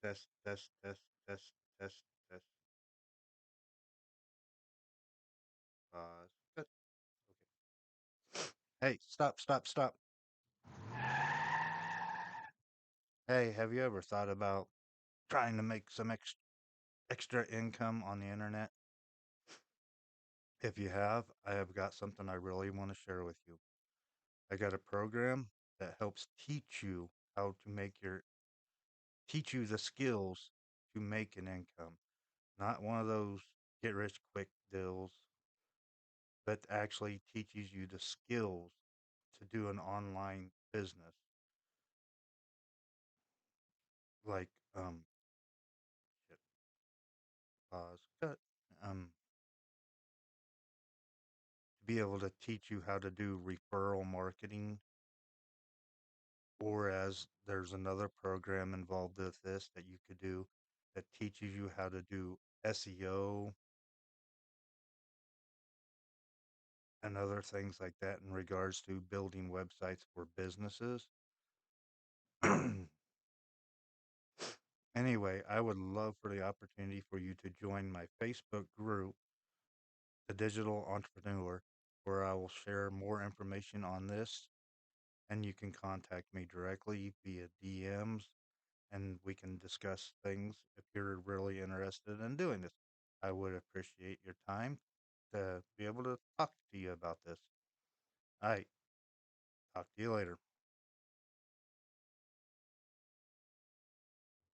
Test, test, test, test, test, test. Good. Hey, stop, stop, stop. Hey, have you ever thought about trying to make some extra income on the internet? If you have, I have got something I really want to share with you. I got a program that helps how to make your teach you the skills to make an income. Not one of those get rich quick deals, but actually teaches you the skills to do an online business. Like shit, pause, cut. Um to be able to teach you how to do referral marketing, or as there's another program involved with this that you could do that teaches you how to do SEO and other things like that in regards to building websites for businesses. Anyway, I would love for the opportunity for you to join my Facebook group, The Digital Entrepreneur, where I will share more information on this, and you can contact me directly via DMs and we can discuss things if you're really interested in doing this. I would appreciate your time to be able to talk to you about this. All right, talk to you later.